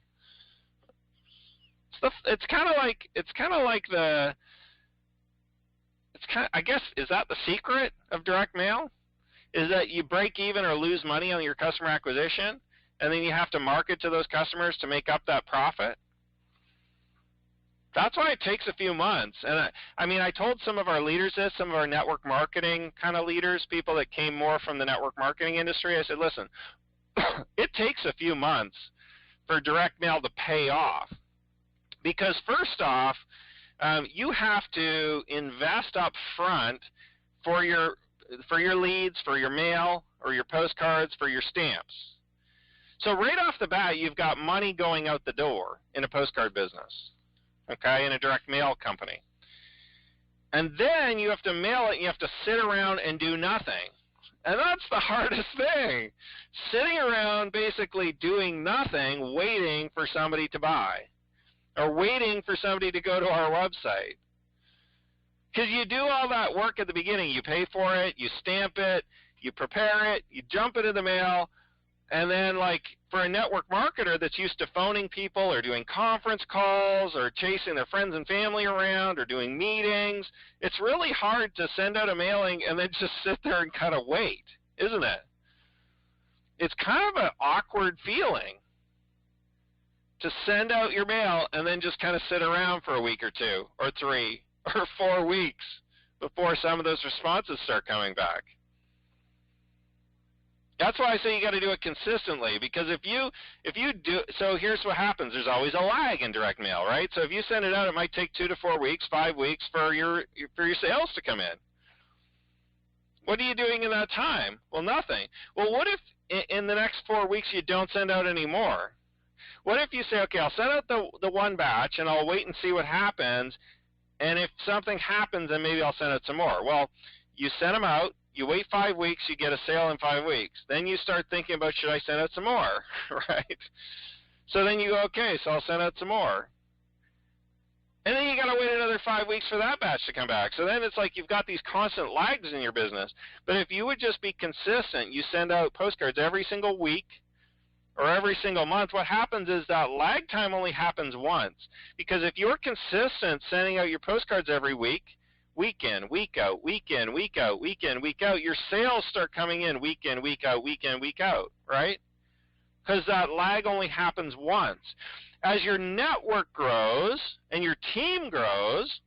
It's kind of like I guess, is that the secret of direct mail? Is that you break even or lose money on your customer acquisition, and then you have to market to those customers to make up that profit? That's why it takes a few months. And I told some of our leaders this, some of our network marketing kind of leaders, people that came more from the network marketing industry. I said, listen, it takes a few months for direct mail to pay off. Because first off, you have to invest up front for your leads, for your mail, or your postcards, for your stamps. So right off the bat, you've got money going out the door in a postcard business, okay, in a direct mail company. And then you have to mail it, and you have to sit around and do nothing. And that's the hardest thing, sitting around basically doing nothing, waiting for somebody to buy or waiting for somebody to go to our website. Because you do all that work at the beginning. You pay for it, you stamp it, you prepare it, you jump it in the mail, and then like for a network marketer that's used to phoning people or doing conference calls or chasing their friends and family around or doing meetings, it's really hard to send out a mailing and then just sit there and kind of wait, isn't it? It's kind of an awkward feeling to send out your mail and then just kind of sit around for a week or two or 3 or 4 weeks before some of those responses start coming back. That's why I say you got to do it consistently, because if you do, so here's what happens. There's always a lag in direct mail, right? So if you send it out, it might take 2 to 4 weeks, 5 weeks for your sales to come in. What are you doing in that time? Well, nothing. Well, what if in the next 4 weeks you don't send out any more? What if you say, okay, I'll send out the one batch and I'll wait and see what happens, and if something happens, then maybe I'll send out some more. Well, you send them out. You wait 5 weeks, you get a sale in 5 weeks. Then you start thinking about, should I send out some more, right? So then you go, okay, so I'll send out some more. And then you got to wait another 5 weeks for that batch to come back. So then it's like you've got these constant lags in your business. But if you would just be consistent, you send out postcards every single week or every single month, what happens is that lag time only happens once. Because if you're consistent sending out your postcards every week, week in, week out, week in, week out, week in, week out, your sales start coming in week in, week out, week in, week out, right? Because that lag only happens once. As your network grows and your team grows,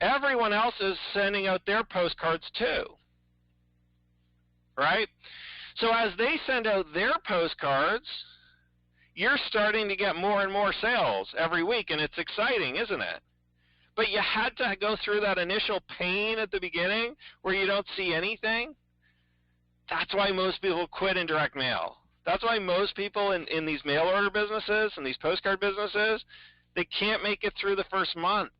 everyone else is sending out their postcards too, right? So as they send out their postcards, you're starting to get more and more sales every week, and it's exciting, isn't it? But you had to go through that initial pain at the beginning where you don't see anything. That's why most people quit in direct mail. That's why most people in these mail order businesses and these postcard businesses, they can't make it through the first month.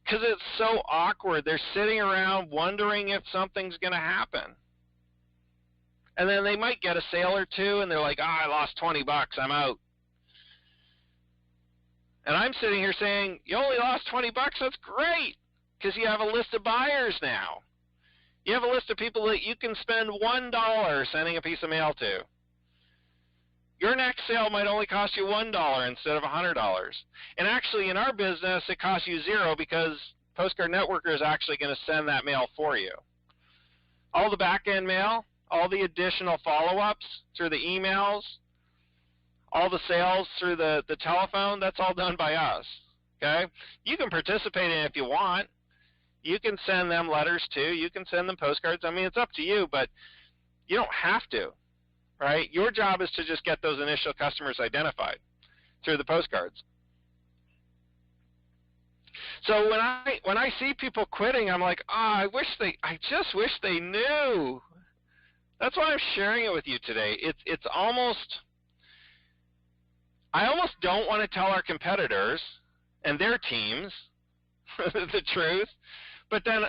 Because it's so awkward. They're sitting around wondering if something's going to happen. And then they might get a sale or two, and they're like, I lost $20, I'm out. And I'm sitting here saying, you only lost $20, that's great, because you have a list of buyers now. You have a list of people that you can spend $1 sending a piece of mail to. Your next sale might only cost you $1 instead of $100. And actually in our business, it costs you $0 because Postcard Networker is actually going to send that mail for you. All the back-end mail, all the additional follow-ups through the emails, all the sales through the telephone, that's all done by us, okay? You can participate in it if you want. You can send them letters too. You can send them postcards. I mean, it's up to you, but you don't have to, right? Your job is to just get those initial customers identified through the postcards. So when I see people quitting, I'm like, I just wish they knew. That's why I'm sharing it with you today. It's almost, I almost don't want to tell our competitors and their teams the truth, but then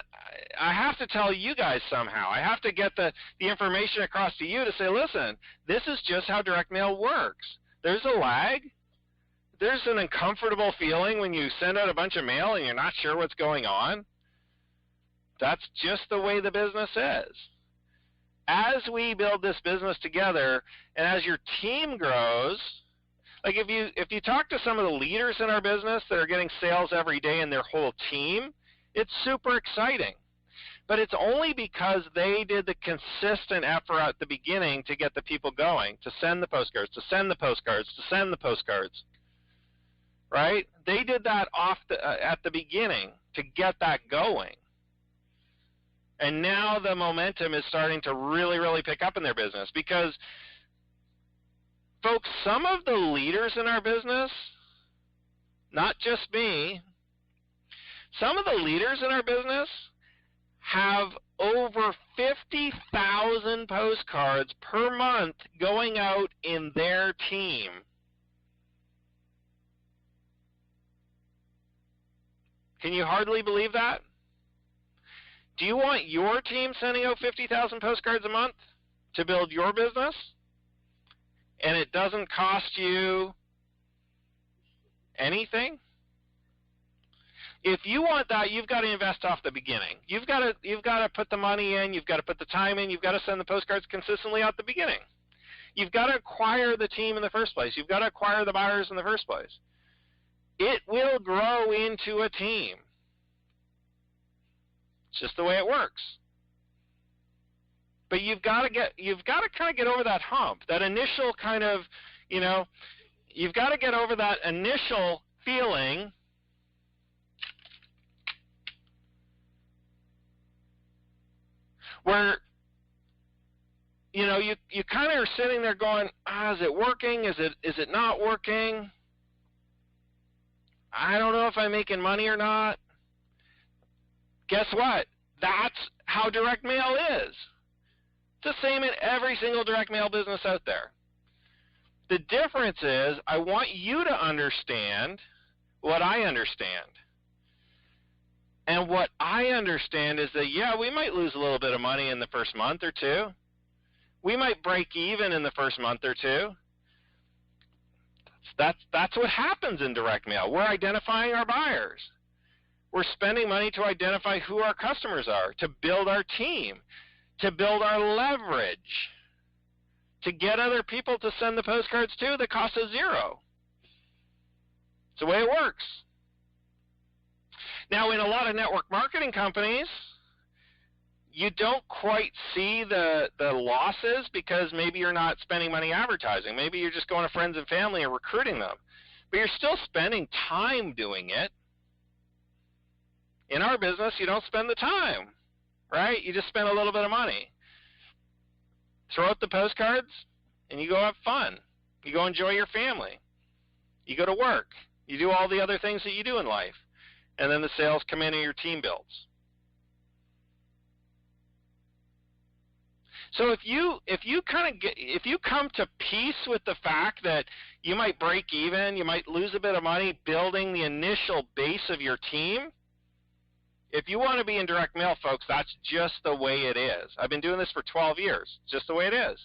I have to tell you guys somehow. I have to get the information across to you to say, listen, this is just how direct mail works. There's a lag. There's an uncomfortable feeling when you send out a bunch of mail and you're not sure what's going on. That's just the way the business is. As we build this business together and as your team grows, like if you talk to some of the leaders in our business that are getting sales every day in their whole team, it's super exciting. But it's only because they did the consistent effort at the beginning to get the people going, to send the postcards, to send the postcards, to send the postcards. right? They did that at the beginning to get that going. And now the momentum is starting to really, really pick up in their business because, folks, some of the leaders in our business, not just me, some of the leaders in our business have over 50,000 postcards per month going out in their team. Can you hardly believe that? Do you want your team sending out 50,000 postcards a month to build your business? And it doesn't cost you anything? If you want that, you've got to invest off the beginning. You've got to put the money in, you've got to put the time in, you've got to send the postcards consistently out the beginning. You've got to acquire the team in the first place. You've got to acquire the buyers in the first place. It will grow into a team. It's just the way it works. But you've got to kind of get over that hump, that initial kind of, you've got to get over that initial feeling where, you kind of are sitting there going, is it working? Is it not working? I don't know if I'm making money or not. Guess what? That's how direct mail is. It's the same in every single direct mail business out there. The difference is I want you to understand what I understand. And what I understand is that, yeah, we might lose a little bit of money in the first month or two. We might break even in the first month or two. That's what happens in direct mail. We're identifying our buyers. We're spending money to identify who our customers are, to build our team, to build our leverage, to get other people to send the postcards to that cost us $0. It's the way it works. Now, in a lot of network marketing companies, you don't quite see the losses because maybe you're not spending money advertising. Maybe you're just going to friends and family and recruiting them. But you're still spending time doing it. In our business, you don't spend the time, right? You just spend a little bit of money. Throw out the postcards, and you go have fun. You go enjoy your family. You go to work. You do all the other things that you do in life. And then the sales come in and your team builds. So if you come to peace with the fact that you might break even, you might lose a bit of money building the initial base of your team, if you want to be in direct mail, folks, that's just the way it is. I've been doing this for 12 years. It's just the way it is.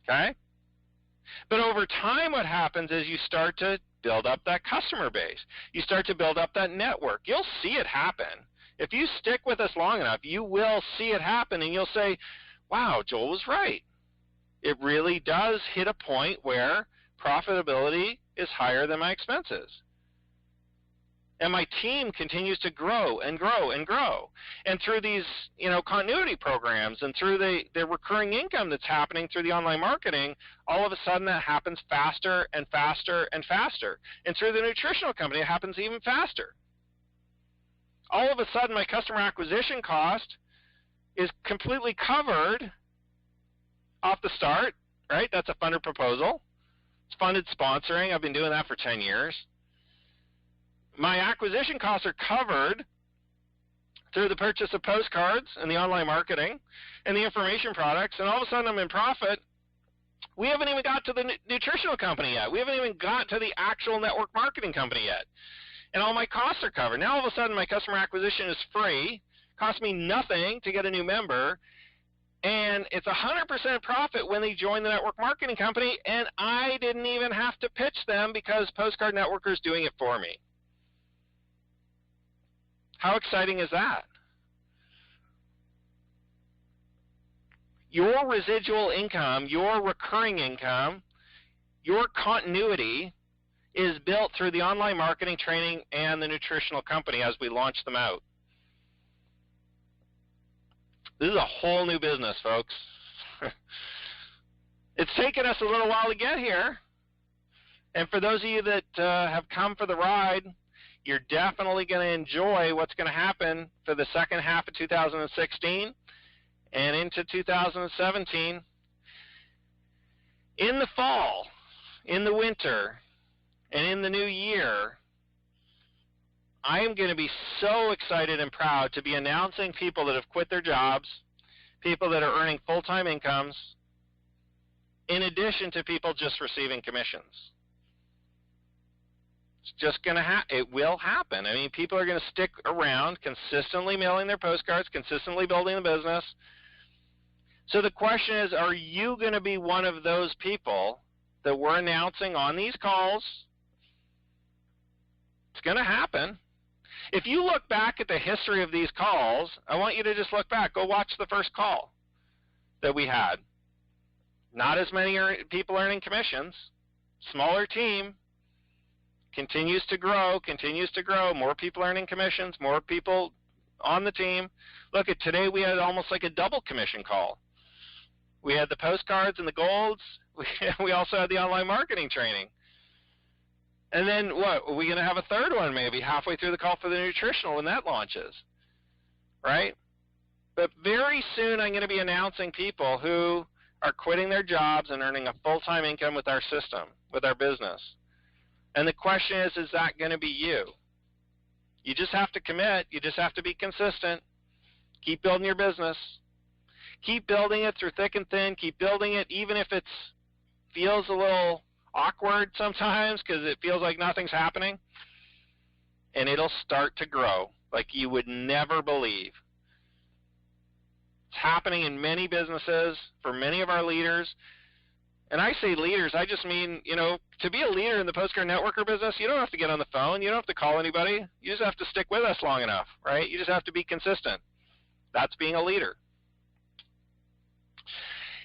Okay? But over time, what happens is you start to build up that customer base. You start to build up that network. You'll see it happen. If you stick with us long enough, you will see it happen, and you'll say, wow, Joel was right. It really does hit a point where profitability is higher than my expenses. And my team continues to grow and grow and grow. And through these, continuity programs and through the recurring income that's happening through the online marketing, all of a sudden that happens faster and faster and faster. And through the nutritional company, it happens even faster. All of a sudden, my customer acquisition cost is completely covered off the start, right? That's a funded proposal. It's funded sponsoring. I've been doing that for 10 years. My acquisition costs are covered through the purchase of postcards and the online marketing and the information products, and all of a sudden I'm in profit. We haven't even got to the nutritional company yet. We haven't even got to the actual network marketing company yet. And all my costs are covered. Now all of a sudden my customer acquisition is free, costs me nothing to get a new member, and it's 100% profit when they join the network marketing company, and I didn't even have to pitch them because Postcard Networker is doing it for me. How exciting is that? Your residual income, your recurring income, your continuity is built through the online marketing training and the nutritional company as we launch them out. This is a whole new business, folks. It's taken us a little while to get here, And for those of you that have come for the ride, you're definitely going to enjoy what's going to happen for the second half of 2016 and into 2017. In the fall, in the winter, and in the new year, I am going to be so excited and proud to be announcing people that have quit their jobs, people that are earning full-time incomes, in addition to people just receiving commissions. It's just going to it will happen. I mean, people are going to stick around, consistently mailing their postcards, consistently building the business. So the question is, are you going to be one of those people that we're announcing on these calls? It's going to happen. If you look back at the history of these calls, I want you to just look back. Go watch the first call that we had. Not as many people earning commissions. Smaller team. Continues to grow, more people earning commissions, more people on the team. Look, at today we had almost like a double commission call. We had the postcards and the golds. We also had the online marketing training. And then what? Are we going to have a third one maybe halfway through the call for the nutritional when that launches, right? But very soon I'm going to be announcing people who are quitting their jobs and earning a full-time income with our system, with our business. And the question is that going to be you? You just have to commit. You just have to be consistent. Keep building your business. Keep building it through thick and thin. Keep building it even if it feels a little awkward sometimes because it feels like nothing's happening. And it'll start to grow like you would never believe. It's happening in many businesses for many of our leaders. And I say leaders, I just mean, to be a leader in the Postcard Networker business, you don't have to get on the phone. You don't have to call anybody. You just have to stick with us long enough, right? You just have to be consistent. That's being a leader.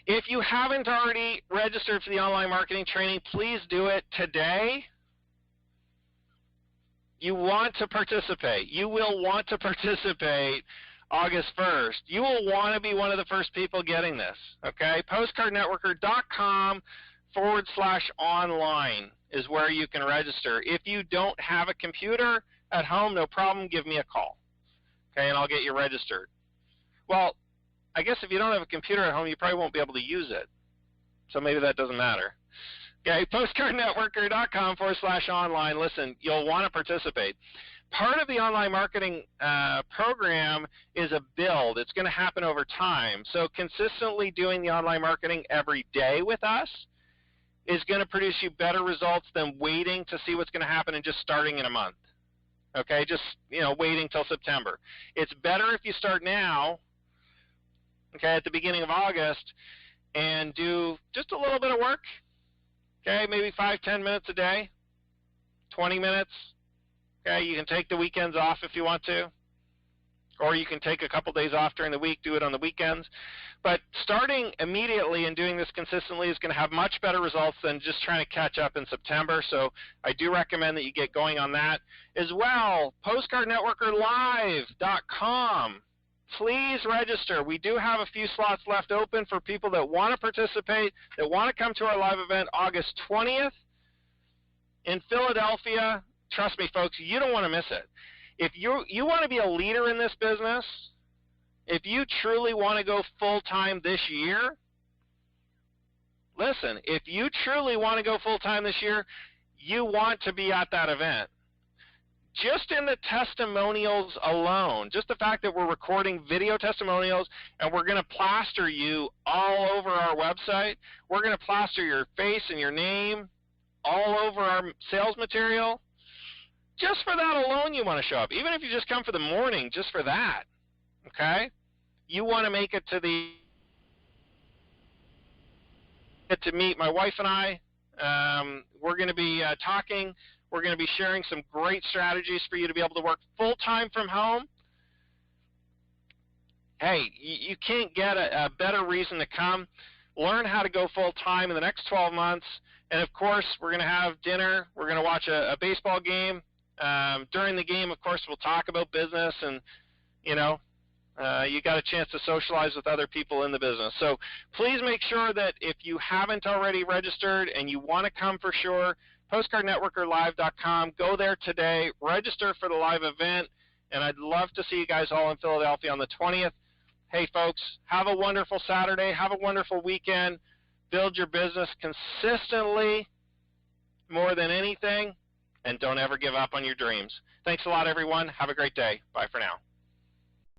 If you haven't already registered for the online marketing training, please do it today. You want to participate. You will want to participate August 1st. You will want to be one of the first people getting this, okay? postcardnetworker.com/online is where you can register. If you don't have a computer at home, no problem, give me a call, okay, and I'll get you registered. Well, I guess if you don't have a computer at home, you probably won't be able to use it, so maybe that doesn't matter. Okay, postcardnetworker.com/online. Listen, you'll want to participate. Part of the online marketing program is a build. It's going to happen over time. So consistently doing the online marketing every day with us is going to produce you better results than waiting to see what's going to happen and just starting in a month. Okay, just waiting till September. It's better if you start now, okay, at the beginning of August, and do just a little bit of work. Okay, maybe 5-10 minutes a day, 20 minutes. Okay, you can take the weekends off if you want to, or you can take a couple days off during the week, do it on the weekends. But starting immediately and doing this consistently is going to have much better results than just trying to catch up in September. So I do recommend that you get going on that. As well, postcardnetworkerlive.com. Please register. We do have a few slots left open for people that want to participate, that want to come to our live event August 20th in Philadelphia. Trust me, folks, you don't want to miss it. If you want to be a leader in this business, if you truly want to go full-time this year, listen, if you truly want to go full-time this year, you want to be at that event. Just in the testimonials alone, just the fact that we're recording video testimonials and we're going to plaster you all over our website, we're going to plaster your face and your name all over our sales material. Just for that alone, you want to show up. Even if you just come for the morning, just for that, okay? You want to make it to meet my wife and I. We're going to be talking. We're going to be sharing some great strategies for you to be able to work full-time from home. Hey, you can't get a better reason to come. Learn how to go full-time in the next 12 months. And, of course, we're going to have dinner. We're going to watch a baseball game. During the game, of course, we'll talk about business and, you got a chance to socialize with other people in the business. So please make sure that if you haven't already registered and you want to come for sure, postcardnetworkerlive.com. Go there today, register for the live event, and I'd love to see you guys all in Philadelphia on the 20th. Hey, folks, have a wonderful Saturday. Have a wonderful weekend. Build your business consistently more than anything, and don't ever give up on your dreams. Thanks a lot, everyone. Have a great day. Bye for now.